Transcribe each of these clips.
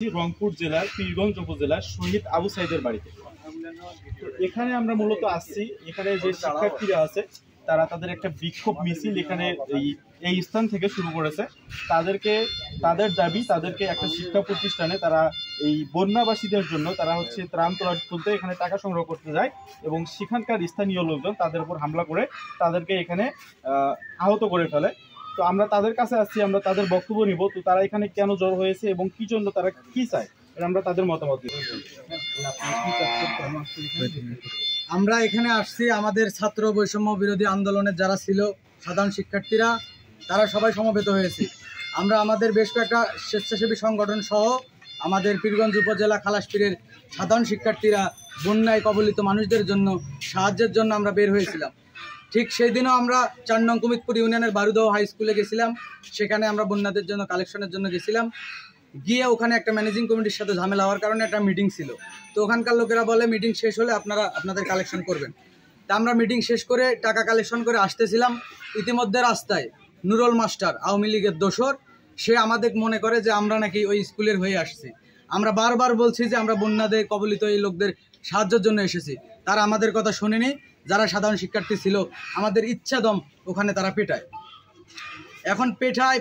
রংপুর জেলার পীরগঞ্জ উপজেলার শহীদ আবু সাইদের বাড়িতে। এখানে আমরা মূলত আসছি, এখানে যে শিক্ষার্থীরা আছে তারা তাদের একটা বিক্ষোভ মিছিল এখানে এই স্থান থেকে শুরু করেছে। তাদের দাবি, তাদেরকে একটা শিক্ষা প্রতিষ্ঠানে তারা এই বন্যাবাসীদের জন্য তারা ত্রাণ তুলতে এখানে টাকা সংগ্রহ করতে যায় এবং সেখানকার স্থানীয় লোকজন তাদের উপর হামলা করে তাদেরকে এখানে আহত করে ফেলে। তো আমরা তাদের কাছে আসছি, আমরা তাদের বক্তব্য নিব। তো তারা এখানে কেন জড়ো হয়েছে এবং কি জন্য তারা কি চায় আমরা তাদের মতামত দিব। আমরা এখানে আসছি আমাদের ছাত্র বৈষম্য বিরোধী আন্দোলনের যারা ছিল সাধারণ শিক্ষার্থীরা, তারা সবাই সমবেত হয়েছে। আমরা আমাদের বেশ কয়েকটা স্বেচ্ছাসেবী সংগঠন সহ আমাদের পীরগঞ্জ উপজেলা খালাসপীরের সাধারণ শিক্ষার্থীরা বন্যায় কবলিত মানুষদের জন্য সাহায্যের জন্য আমরা বের হয়েছিলাম। ঠিক সেই দিনও আমরা 4 নং কুমিতপুর ইউনিয়নের বারুদহ হাই স্কুলে গেছিলাম। সেখানে আমরা বন্যাদের জন্য কালেকশনের জন্য গেছিলাম। গিয়ে ওখানে একটা ম্যানেজিং কমিটির সাথে ঝামেলা হওয়ার কারণে একটা মিটিং ছিল। তো ওখানকার লোকেরা বলে মিটিং শেষ হলে আপনারা আপনাদের কালেকশন করবেন। তা আমরা মিটিং শেষ করে টাকা কালেকশন করে আসতেছিলাম। ইতিমধ্যে রাস্তায় নুরুল মাস্টার, আওয়ামী লীগের দোসর, সে আমাদের মনে করে যে আমরা নাকি ওই স্কুলের হয়ে আসছি। আমরা বারবার বলছি যে আমরা বন্যাদের কবলিত এই লোকদের সাহায্যের জন্য এসেছি। তারা আমাদের কথা শোনেনি। যারা সাধারণ শিক্ষার্থী ছিল আমাদের ইচ্ছাদম ওখানে তারা পেটায়। এখন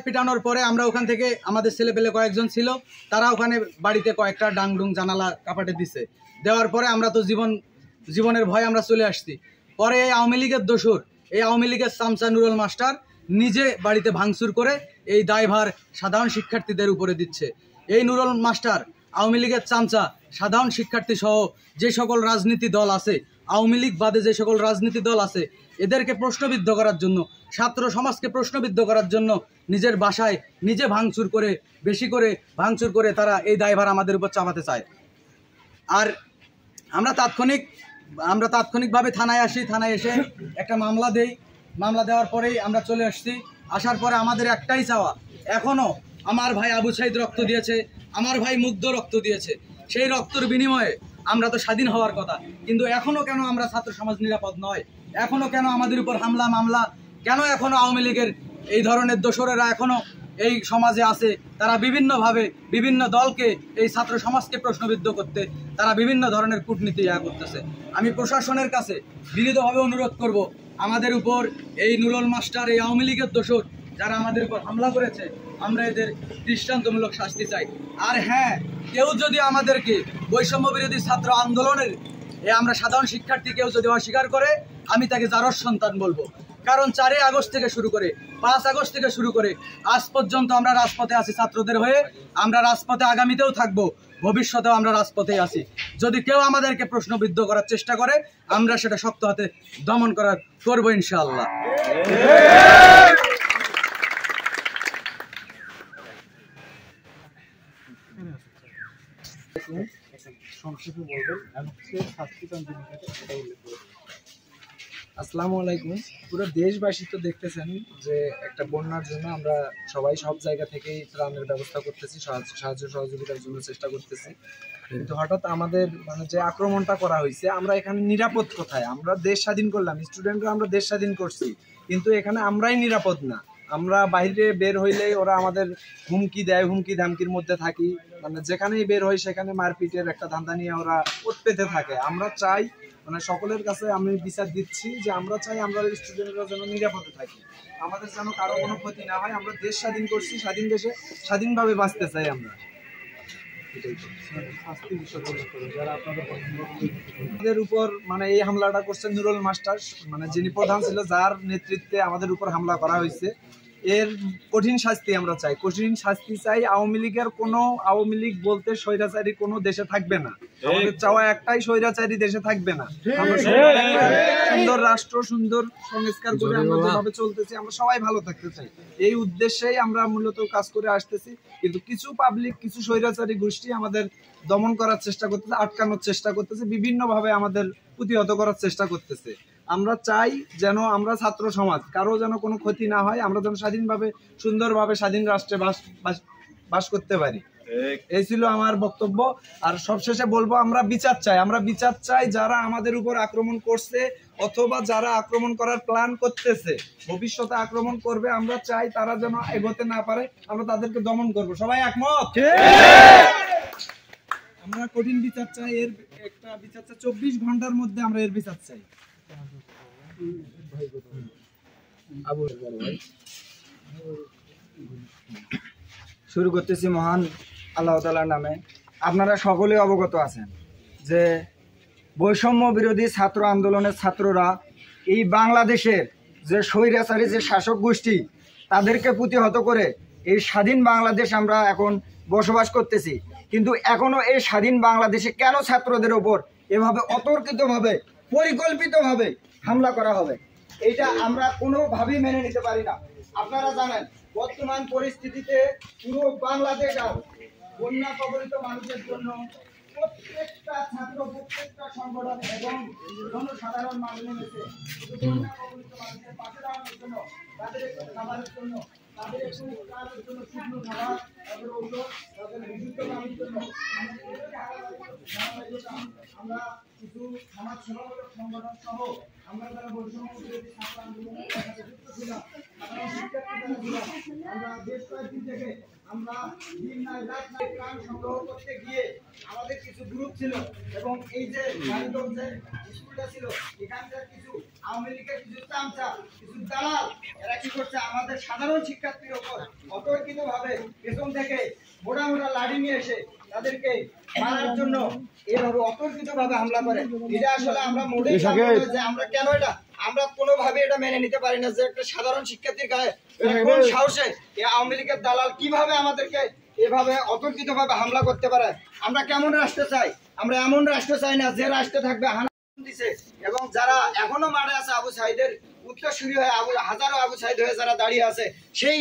পেটানোর পরে আমরা ওখান থেকে আমাদের ছেলেপেলে কয়েকজন ছিল, তারা ওখানে বাড়িতে কয়েকটা ডাংডুং জানালা কাপাটে দিছে। দেওয়ার পরে আমরা তো জীবনের ভয় আমরা চলে আসছি। পরে এই আওয়ামী লীগের দোসর, এই আওয়ামী লীগের চামচা নুরুল মাস্টার নিজে বাড়িতে ভাঙচুর করে এই দায়ভার সাধারণ শিক্ষার্থীদের উপরে দিচ্ছে। এই নুরুল মাস্টার, আওয়ামী লীগের চামচা, সাধারণ শিক্ষার্থী সহ যে সকল রাজনীতি দল আছে, আওয়ামী লীগ বাদে যে সকল রাজনীতি দল আছে, এদেরকে প্রশ্নবিদ্ধ করার জন্য, ছাত্র সমাজকে প্রশ্নবিদ্ধ করার জন্য নিজের বাসায় নিজে ভাঙচুর করে, বেশি করে ভাঙচুর করে তারা এই দায়ভার আমাদের উপর চাপাতে চায়। আর আমরা তাৎক্ষণিকভাবে থানায় আসি। থানায় এসে একটা মামলা দেই। মামলা দেওয়ার পরেই আমরা চলে আসছি। আসার পরে আমাদের একটাই চাওয়া, এখনও আমার ভাই আবু সাইদ রক্ত দিয়েছে, আমার ভাই মুগ্ধ রক্ত দিয়েছে। সেই রক্তের বিনিময়ে আমরা তো স্বাধীন হওয়ার কথা, কিন্তু এখনও কেন আমরা ছাত্র সমাজ নিরাপদ নয়? এখনও কেন আমাদের উপর হামলা মামলা? কেন এখনও আওয়ামী লীগের এই ধরনের দোসরেরা এখনও এই সমাজে আছে? তারা বিভিন্নভাবে বিভিন্ন দলকে, এই ছাত্র সমাজকে প্রশ্নবিদ্ধ করতে তারা বিভিন্ন ধরনের কূটনীতি করতেছে। আমি প্রশাসনের কাছে বিনীতভাবে অনুরোধ করব, আমাদের উপর এই নুরুল মাস্টার, এই আওয়ামী লীগের দোসর যারা আমাদের উপর হামলা করেছে, আমরা এদের দৃষ্টান্তমূলক শাস্তি চাই। আর হ্যাঁ, কেউ যদি আমাদেরকে বৈষম্য বিরোধী ছাত্র আন্দোলনের আমরা সাধারণ শিক্ষার্থী কেউ যদি অস্বীকার করে, আমি তাকে জারজ সন্তান বলবো। কারণ 4 আগস্ট থেকে শুরু করে 5 আগস্ট থেকে শুরু করে আজ পর্যন্ত আমরা রাজপথে আছি ছাত্রদের হয়ে। আমরা রাজপথে আগামীতেও থাকবো, ভবিষ্যতেও আমরা রাজপথে আছি। যদি কেউ আমাদেরকে প্রশ্নবিদ্ধ করার চেষ্টা করে, আমরা সেটা শক্ত হাতে দমন করবো ইনশাআল্লাহ। আসসালামু আলাইকুম। পুরো দেশবাসী তো দেখতেছেন যে একটা বন্যার জন্য আমরা সবাই সব জায়গা থেকেই ত্রাণের ব্যবস্থা করতেছি, সাহায্য সহযোগিতার জন্য চেষ্টা করতেছি। কিন্তু হঠাৎ আমাদের যে আক্রমণটা করা হয়েছে, আমরা এখানে নিরাপদ কোথায়? আমরা দেশ স্বাধীন করলাম, স্টুডেন্টরা আমরা দেশ স্বাধীন করছি, কিন্তু এখানে আমরাই নিরাপদ না। আমরা বাইরে বের হইলেই ওরা আমাদের হুমকি দেয়, হুমকি ধামকির মধ্যে থাকি। যেখানেই বের হই সেখানে মারপিটের একটা ধান্দা নিয়ে ওরা পেতে থাকে। আমরা চাই, সকলের কাছে আমি বিচার দিচ্ছি যে আমরা চাই আমরা স্টুডেন্টরা যেন নিরাপদে থাকি, আমাদের যেন কারো কোনো ক্ষতি না হয়। আমরা দেশ স্বাধীন করছি, স্বাধীন দেশে স্বাধীনভাবে বাঁচতে চাই আমরা। আমাদের উপর এই হামলাটা করছে নুরুল মাস্টার, যিনি প্রধান ছিল, যার নেতৃত্বে আমাদের উপর হামলা করা হয়েছে। এর কঠিন শাস্তি আমরা চাই, কঠিন শাস্তি চাই। আওয়ামী লীগ বলতে স্বৈরাচারী কোনো দেশে থাকবে না। আমাদের চাওয়া একটাই, স্বৈরাচারী দেশে থাকবে না। আমরা সুন্দর রাষ্ট্র, সুন্দর সংস্কার করে আমরা যেভাবে চলতেছি, আমরা সবাই ভালো থাকতে চাই। এই উদ্দেশ্যেই আমরা মূলত কাজ করে আসতেছি। কিন্তু কিছু পাবলিক, কিছু স্বৈরাচারী গোষ্ঠী আমাদের দমন করার চেষ্টা করতেছে, আটকানোর চেষ্টা করতেছে, বিভিন্নভাবে আমাদের প্রতিহত করার চেষ্টা করতেছে। আমরা চাই যেন আমরা ছাত্র সমাজ, কারো যেন কোনো ক্ষতি না হয়, আমরা যেন স্বাধীনভাবে, সুন্দরভাবে স্বাধীন রাষ্ট্রে বাস করতে পারি। এই ছিল আমার বক্তব্য। আর সবশেষে বলবো, আমরা বিচার চাই যারা আমাদের উপর আক্রমণ করছে অথবা যারা আক্রমণ করার প্ল্যান করতেছে, ভবিষ্যতে আক্রমণ করবে, আমরা চাই তারা যেন এগোতে না পারে, আমরা তাদেরকে দমন করব। সবাই একমত? কঠিন বিচার চাই, এর একটা বিচার চাই, 24 ঘন্টার মধ্যে আমরা এর বিচার চাই। শুরু করতেছি মহান আল্লাহ তাআলার নামে। আপনারা সকলে অবগত আছেন যে বৈষম্য বিরোধী ছাত্র আন্দোলনের ছাত্ররা এই বাংলাদেশের যে স্বৈরাচারী যে শাসক গোষ্ঠী তাদেরকে প্রতিহত করে এই স্বাধীন বাংলাদেশ আমরা এখন বসবাস করতেছি। কিন্তু এখনো এই স্বাধীন বাংলাদেশে কেন ছাত্রদের ওপর এভাবে অতর্কিতভাবে পরিকল্পিতভাবে হামলা করা হবে, এটা আমরা কোনোভাবেই মেনে নিতে পারি না। আপনারা জানেন বর্তমান পরিস্থিতিতে পুরো বাংলাদেশ আর বন্যা কবলিত মানুষের জন্য প্রত্যেকটা ছাত্র, প্রত্যেকটা সংগঠন এবং জনসাধারণ মানুষ নেমেছে বন্যা কবলিত মানুষের পাশে দাঁড়ানোর জন্য, তাদের একটু খাবারের জন্য, তাদের একটু কাজের জন্য, শুকনো খাবার, তাদের ঔষধ, তাদের বিশুদ্ধ পানির জন্য আমরা কিছু সমাজ সেবামূলক সংগঠন সহ আমরা যারা বৈষম্য বিরোধী ছাত্র আন্দোলনের সাথে যুক্ত ছিলাম, সাধারণ শিক্ষার্থীরা ছিলাম, আমরা বেশ কয়েকদিন থেকে আমরা দিন নাই রাত নাই প্রাণ সংগ্রহ করতে গিয়ে আমাদের কিছু গ্রুপ ছিল এবং এই যে মানিকগঞ্জের স্কুলটা ছিল, এখানকার কিছু আওয়ামী লীগের কিছু চামচা, কিছু দালাল, এরা কি করছে আমাদের সাধারণ শিক্ষার্থীর ওপর অতর্কিতভাবে পেছন থেকে মোটা মোটা লাঠি নিয়ে এসে তাদেরকে মারার জন্য এভাবে অতর্কিতভাবে হামলা করে। এটা আসলে আমরা মোটেই যে আমরা কেন এটা আমরা কোনোভাবে এটা মেনে নিতে পারি না যে একটা সাধারণ শিক্ষার্থীর গায়ে কোন সাহসে এই আওয়ামী লীগের দালাল কিভাবে আমাদেরকে এভাবে অতর্কিতভাবে হামলা করতে পারে। আমরা কেমন রাষ্ট্র চাই? আমরা এমন রাষ্ট্র চাই না যে রাষ্ট্রে থাকবে দিছে এবং যারা এখনো মাঠে আছে আবু সাইদের উত্তরসূরি হয়ে হাজারো আবু সাইদ হয়ে যারা দাঁড়িয়ে আছে, সেই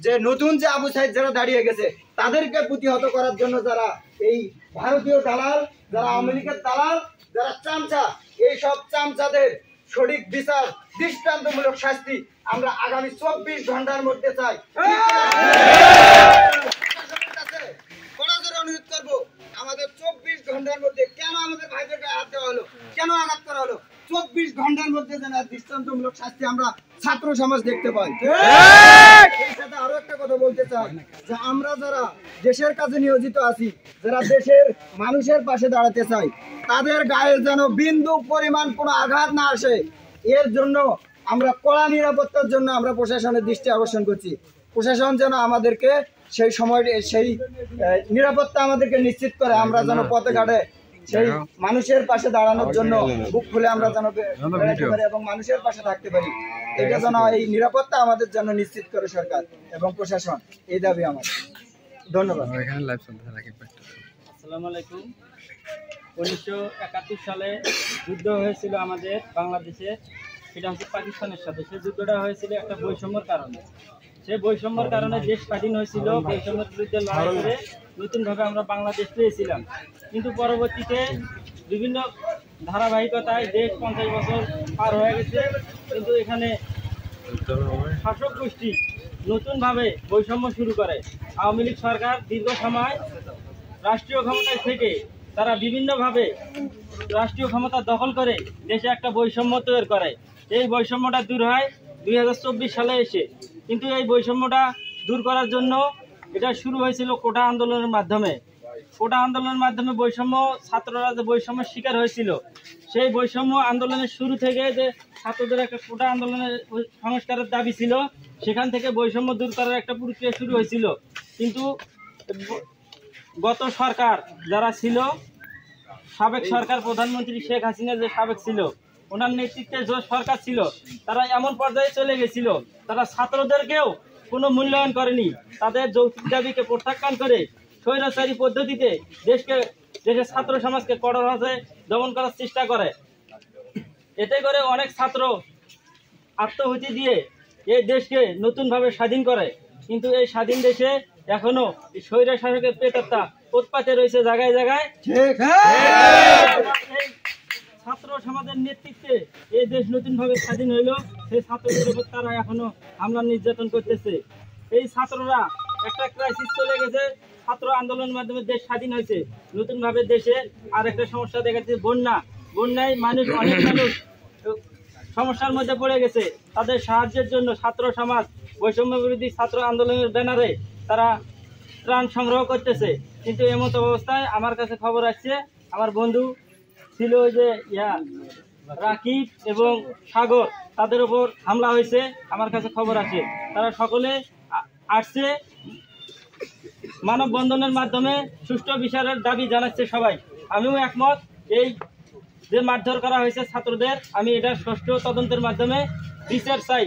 যে নতুন যে আবু সাইদ যারা দাঁড়িয়ে গেছে তাদেরকে প্রতিহত করার জন্য যারা এই ভারতীয় দালাল, যারা আওয়ামী লীগের দালাল, যারা চামচা, এই সব চামচাদের সঠিক বিচার, দৃষ্টান্তমূলক শাস্তি আমরা আগামী 24 ঘন্টার মধ্যে চাই। অনুরোধ করবো আমাদের 24 ঘন্টার মধ্যে কেন আমাদের ভাইদেরকে হাত দেওয়া হলো, কেন আঘাত করা হলো, 24 ঘন্টার মধ্যে যেন দৃষ্টান্তমূলক শাস্তি আমরা ছাত্র সমাজ দেখতে পাই। এই সাথে আরো একটা কথা বলতে চাই যে আমরা যারা দেশের কাজে নিয়োজিত আছি, যারা দেশের মানুষের পাশে দাঁড়াতে চাই, তাদের গায়ে যেন বিন্দু পরিমাণ কোনো আঘাত না আসে, এর জন্য আমরা কড়া নিরাপত্তার জন্য আমরা প্রশাসনের দৃষ্টি আকর্ষণ করছি। প্রশাসন যেন আমাদেরকে সেই সময় সেই নিরাপত্তা আমাদেরকে নিশ্চিত করে আমরা যেন পথে ঘাটে সেই মানুষের পাশে দাঁড়ানোর জন্য বুক খুলে আমরা যেন বেড়াতে পারি এবং মানুষের পাশে থাকতে পারি। এটা যেন এই নিরাপত্তা আমাদের জন্য নিশ্চিত করে সরকার এবং প্রশাসন, এই দাবি আমার। ধন্যবাদ। আসসালামু আলাইকুম। 1971 সালে যুদ্ধ হয়েছিল আমাদের বাংলাদেশে, সেটা হচ্ছে পাকিস্তানের সাথে। সেই যুদ্ধটা হয়েছিল একটা বৈষম্যর কারণে। সেই বৈষম্যর কারণে দেশ স্বাধীন হয়েছিল, বৈষম্যের বিরুদ্ধে লড়াই করে নতুনভাবে আমরা বাংলাদেশ পেয়েছিলাম। কিন্তু পরবর্তীতে বিভিন্ন ধারাবাহিকতায় দেশ 50 বছর পার হয়ে গেছে, কিন্তু এখানে শাসক গোষ্ঠী নতুনভাবে বৈষম্য শুরু করে। আওয়ামী লীগ সরকার দীর্ঘ সময় রাষ্ট্রীয় ক্ষমতায় থেকে তারা বিভিন্নভাবে রাষ্ট্রীয় ক্ষমতা দখল করে দেশে একটা বৈষম্য তৈরি করে। এই বৈষম্যটা দূর হয় 2024 সালে এসে, কিন্তু এই বৈষম্যটা দূর করার জন্য এটা শুরু হয়েছিল কোটা আন্দোলনের মাধ্যমে। কোটা আন্দোলনের মাধ্যমে বৈষম্য, ছাত্ররা যে বৈষম্যের শিকার হয়েছিল, সেই বৈষম্য আন্দোলনের শুরু থেকে যে ছাত্রদের একটা কোটা আন্দোলনের সংস্কারের দাবি ছিল, সেখান থেকে বৈষম্য দূর করার একটা প্রক্রিয়া শুরু হয়েছিল। কিন্তু গত সরকার যারা ছিল, সাবেক সরকার, প্রধানমন্ত্রী শেখ হাসিনা যে সাবেক ছিল, ওনার নেতৃত্বে যে সরকার ছিল, তারা এমন পর্যায়ে চলে গেছিল, তারা ছাত্রদেরকেও কোনো মূল্যায়ন করেনি। তাদের যৌক্তিক দাবিকে প্রত্যাখ্যান করে স্বৈরাচারী পদ্ধতিতে দেশের ছাত্র সমাজকে কঠোরভাবে দমন করার চেষ্টা করে। এতে করে অনেক ছাত্র আত্মহুতি দিয়ে এই দেশকে নতুনভাবে স্বাধীন করে। কিন্তু এই স্বাধীন দেশে এখনো স্বৈরা শাসকের পেটাত্তা উৎপাতে রয়েছে জায়গায় জায়গায়। এই ছাত্র সমাজের নেতৃত্বে এই দেশ নতুনভাবে স্বাধীন হইল, সেই ছাত্রদের উপর তারা এখনো হামলা নির্যাতন করতেছে। এই ছাত্ররা একটা ক্রাইসিস চলে গেছে, ছাত্র আন্দোলনের মাধ্যমে দেশ স্বাধীন হয়েছে। নতুনভাবে দেশে আর একটা সমস্যা দেখা যাচ্ছে বন্যায় অনেক মানুষ সমস্যার মধ্যে পড়ে গেছে। তাদের সাহায্যের জন্য ছাত্র সমাজ বৈষম্য বিরোধী ছাত্র আন্দোলনের ব্যানারে তারা ত্রাণ সংগ্রহ করতেছে, কিন্তু এমত অবস্থায় আমার কাছে খবর আসছে আমার বন্ধু ছিল ওই যে রাকিব এবং সাগর, তাদের উপর হামলা হয়েছে। আমার কাছে খবর আছে তারা সকলে আসছে মানববন্ধনের মাধ্যমে সুষ্ঠু বিচারের দাবি জানাচ্ছে সবাই। আমিও একমত, এই যে মারধর করা হয়েছে ছাত্রদের, আমি এটা সুষ্ঠু তদন্তের মাধ্যমে বিচার চাই।